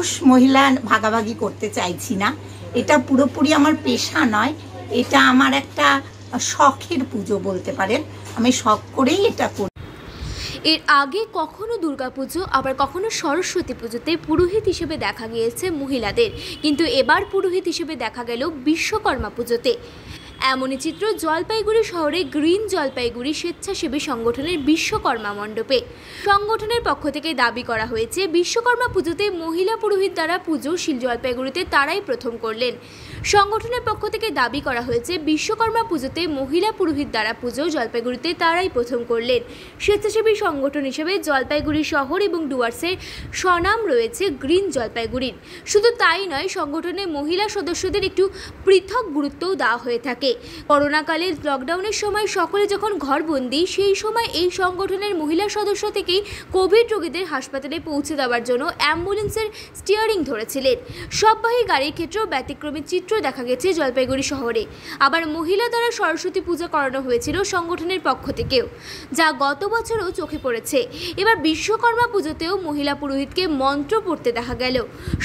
পুরুষ মহিলা ভাগাভাগি করতে চাইছি না। এটা পুরোপুরি আমার পেশা নয়, এটা আমার একটা শখের পুজো বলতে পারেন। আমি শখ করেই এটা করি। এর আগে কখনো দুর্গাপুজো আবার কখনো সরস্বতী পুজোতে পুরোহিত হিসেবে দেখা গিয়েছে মহিলাদের, কিন্তু এবার পুরোহিত হিসেবে দেখা গেল বিশ্বকর্মা পুজোতে। এমনই চিত্র জলপাইগুড়ি শহরে গ্রিন জলপাইগুড়ি স্বেচ্ছাসেবী সংগঠনের বিশ্বকর্মা মণ্ডপে। সংগঠনের পক্ষ থেকে দাবি করা হয়েছে বিশ্বকর্মা পুজোতে মহিলা পুরোহিত দ্বারা পুজো শিল জলপাইগুড়িতে তারাই প্রথম করলেন। সংগঠনের পক্ষ থেকে দাবি করা হয়েছে বিশ্বকর্মা পুজোতে মহিলা পুরোহিত দ্বারা পুজো জলপাইগুড়িতে তারাই প্রথম করলেন। স্বেচ্ছাসেবী সংগঠন হিসেবে জলপাইগুড়ি শহর এবং ডুয়ার্সের স্বনাম রয়েছে গ্রিন জলপাইগুড়ির। শুধু তাই নয়, সংগঠনে মহিলা সদস্যদের একটু পৃথক গুরুত্বও দেওয়া হয়ে থাকে। করোনাকালে লকডাউনের সময় সকলে যখন ঘরবন্দি, সেই সময় এই সংগঠনের মহিলা সদস্য থেকেই কোভিড রোগীদের হাসপাতালে পৌঁছে দেওয়ার জন্য অ্যাম্বুলেন্সের স্টিয়ারিং ধরেছিলেন। সববাহী গাড়ির ক্ষেত্রেও ব্যতিক্রমী চিত্র দেখা গেছে জলপাইগুড়ি শহরে। আবার মহিলা দ্বারা সরস্বতী পূজা করানো হয়েছিল সংগঠনের পক্ষ থেকেও, যা গত বছরও চোখে পড়েছে। এবার বিশ্বকর্মা পুজোতেও মহিলা পুরোহিতকে মন্ত্র পড়তে দেখা গেল।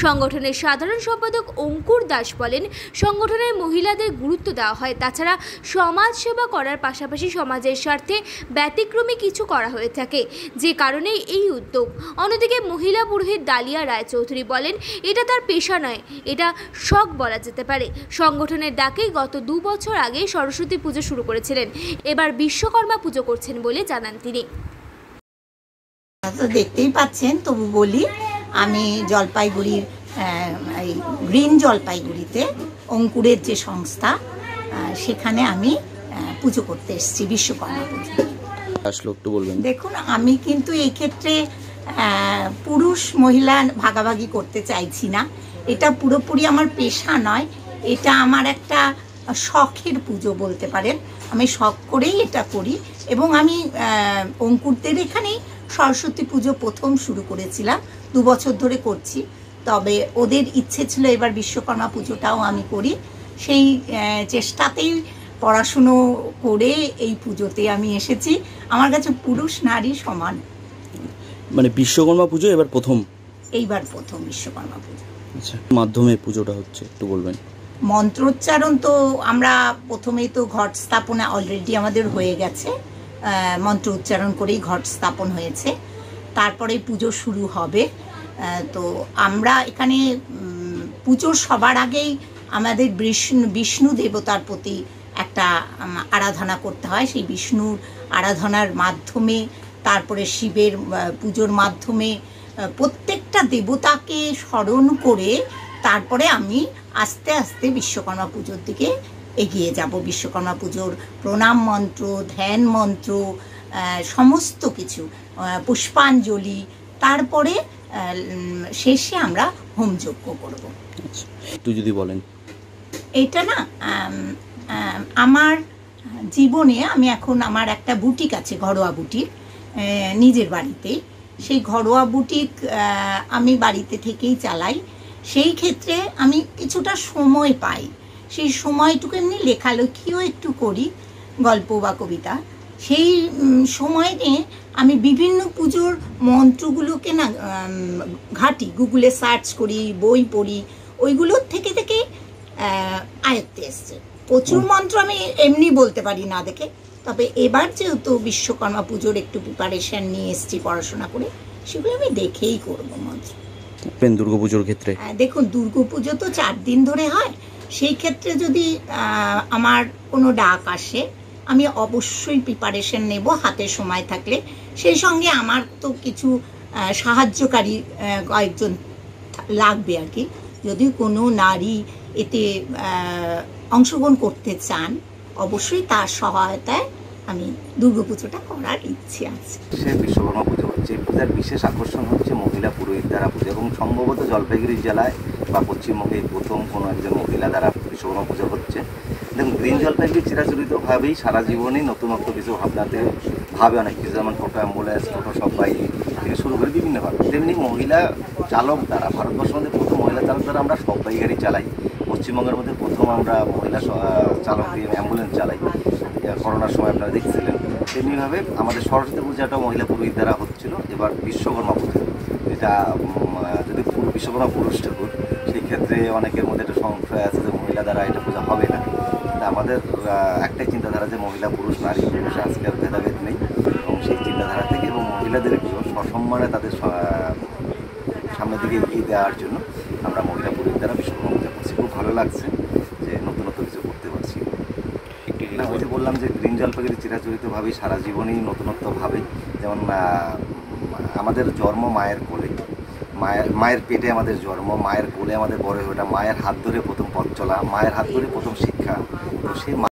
সংগঠনের সাধারণ সম্পাদক অঙ্কুর দাস বলেন, সংগঠনের মহিলাদের গুরুত্ব দেওয়া হয়। তাছাড়া সমাজ সেবা করার পাশাপাশি সমাজের স্বার্থে ব্যতিক্রমী কিছু করা হয়ে থাকে, যে কারণে এই উদ্যোগ। অন্যদিকে মহিলা পুরোহিত ডালিয়া রায়চৌধুরী বলেন, এটা তার পেশা নয়, এটা শখ বলা যেতে পারে। সংগঠনের ডাকেই গত 2 বছর আগে সরস্বতী পুজো শুরু করেছিলেন, এবার বিশ্বকর্মা পুজো করছেন বলে জানান তিনি। দেখতেই পাচ্ছেন, তবু বলি, আমি জলপাইগুড়ির গ্রিন জলপাইগুড়িতে অঙ্কুরের যে সংস্থা, সেখানে আমি পুজো করতে এসেছি বিশ্বকর্মা পুজো। দেখুন, আমি কিন্তু এই ক্ষেত্রে পুরুষ মহিলা ভাগাভাগি করতে চাইছি না। এটা পুরোপুরি আমার পেশা নয়, এটা আমার একটা শখের পুজো বলতে পারেন। আমি শখ করেই এটা করি এবং আমি অঙ্কুরদের এখানেই সরস্বতী পুজো প্রথম শুরু করেছিলাম, 2 বছর ধরে করছি। তবে ওদের ইচ্ছে ছিল এবার বিশ্বকর্মা পুজোটাও আমি করি। সেই চেষ্টাতেই পড়াশুনো করে এই পুজোতে আমি এসেছি। আমার কাছে পুরুষ নারী সমান। মানে বিশ্বকর্মা পুজো এইবার প্রথম বিশ্বকর্মা পুজো। আচ্ছা, মাধ্যমে পুজোটা হচ্ছে একটু বলবেন? মন্ত্রোচ্চারণ তো আমরা প্রথমেই তো ঘট স্থাপনা অলরেডি আমাদের হয়ে গেছে, মন্ত্র উচ্চারণ করেই ঘট স্থাপন হয়েছে, তারপরে পুজো শুরু হবে। তো আমরা এখানে পুজোর সবার আগেই আমাদের বিষ্ণু দেবতার প্রতি একটা আরাধনা করতে হয়। সেই বিষ্ণুর আরাধনার মাধ্যমে, তারপরে শিবের পুজোর মাধ্যমে প্রত্যেকটা দেবতাকে স্মরণ করে তারপরে আমি আস্তে আস্তে বিশ্বকর্মা পুজোর দিকে এগিয়ে যাব। বিশ্বকর্মা পুজোর প্রণাম মন্ত্র, ধ্যান মন্ত্র, সমস্ত কিছু, পুষ্পাঞ্জলি, তারপরে শেষে আমরা হোমযজ্ঞ করব। একটু যদি বলেন। এটা না, আমার জীবনে আমি এখন আমার একটা বুটিক আছে, ঘরোয়া বুটিক, নিজের বাড়িতেই। সেই ঘরোয়া বুটিক আমি বাড়িতে থেকেই চালাই। সেই ক্ষেত্রে আমি কিছুটা সময় পাই, সেই সময়টুকু এমনি লেখালেখিও একটু করি, গল্প বা কবিতা। সেই সময় নিয়ে আমি বিভিন্ন পুজোর মন্ত্রগুলোকে না ঘাঁটি, গুগলে সার্চ করি, বই পড়ি, ওইগুলোর থেকে থেকে আয়ত্তে এসছে। প্রচুর মন্ত্র আমি এমনি বলতে পারি না দেখে, তবে এবার যেহেতু বিশ্বকর্মা পুজোর একটু প্রিপারেশন নিয়ে এসছি পড়াশোনা করে, সেগুলো আমি দেখেই করবো মন্ত্র। দুর্গাপুজোর ক্ষেত্রে দেখুন, দুর্গাপুজো তো 4 দিন ধরে হয়। সেই ক্ষেত্রে যদি আমার কোনো ডাক আসে, আমি অবশ্যই প্রিপারেশন নেব হাতে সময় থাকলে। সেই সঙ্গে আমার তো কিছু সাহায্যকারী কয়েকজন লাগবে আর কি। যদি কোনো নারী এতে অংশগ্রহণ করতে চান, অবশ্যই তার সহায়তায় আমি দুর্গাপুজোটা করার ইচ্ছে আছে। বিশ্বকর্মা পুজো হচ্ছে, পূজার বিশেষ আকর্ষণ হচ্ছে মহিলা পুরোহিত দ্বারা পুজো, এবং সম্ভবত জলপাইগুড়ি জেলায় বা পশ্চিমবঙ্গে প্রথম কোনো একজন মহিলা দ্বারা বিশ্বকর্মা পুজো হচ্ছে। দেখুন, গ্রিন জলপাইগুড়ি চিরাচরিতভাবেই সারা জীবনেই নতুনত্ব কিছু ভাবনাতে ভাবে অনেক কিছু, যেমন টোটো অ্যাম্বুলেন্স, টোটো সবাই থেকে শুরু করে বিভিন্নভাবে। তেমনি মহিলা চালক দ্বারা, ভারতবর্ষের মধ্যে প্রথম মহিলা চালক দ্বারা আমরা সবাই গাড়ি চালাই। পশ্চিমবঙ্গের মধ্যে প্রথম আমরা মহিলা চালক দিয়ে অ্যাম্বুলেন্স চালাই, করোনার সময় আপনারা দেখছিলেন। তেমনিভাবে আমাদের সরস্বতী পূজাটাও মহিলা পুরোহিত দ্বারা হচ্ছিল। এবার বিশ্বকর্মা পুজো, এটা যদি বিশ্বকর্মা পুরুষ ঠাকুর, সেই ক্ষেত্রে অনেকের মধ্যে একটা সংশয় আছে যে মহিলা দ্বারা এটা পূজা হবে না। আমাদের একটাই চিন্তাধারা যে মহিলা পুরুষ নারী পুরুষ আজকে আর ভেদাভেদ নেই, এবং সেই চিন্তাধারা থেকে এবং মহিলাদেরকেও সসম্মানে তাদের সামনের দিকে এগিয়ে দেওয়ার জন্য আমরা মহিলা পুরুষ দ্বারা বিশ্বকর্মা পূজা করছি। খুব ভালো লাগছে যে নতুন কিছু করতে পারছি। না, ওই যে বললাম যে গ্রিন জলপাইগুড়ি চিরাচরিতভাবেই সারা জীবনেই নতুনত্বভাবে, যেমন আমাদের জন্ম মায়ের কোলে, মায়ের পেটে আমাদের জন্ম, মায়ের কোলে আমাদের বড় হয়ে ওঠা, মায়ের হাত ধরে প্রথম পথ চলা, মায়ের হাত ধরে প্রথম শিক্ষা, তো সেই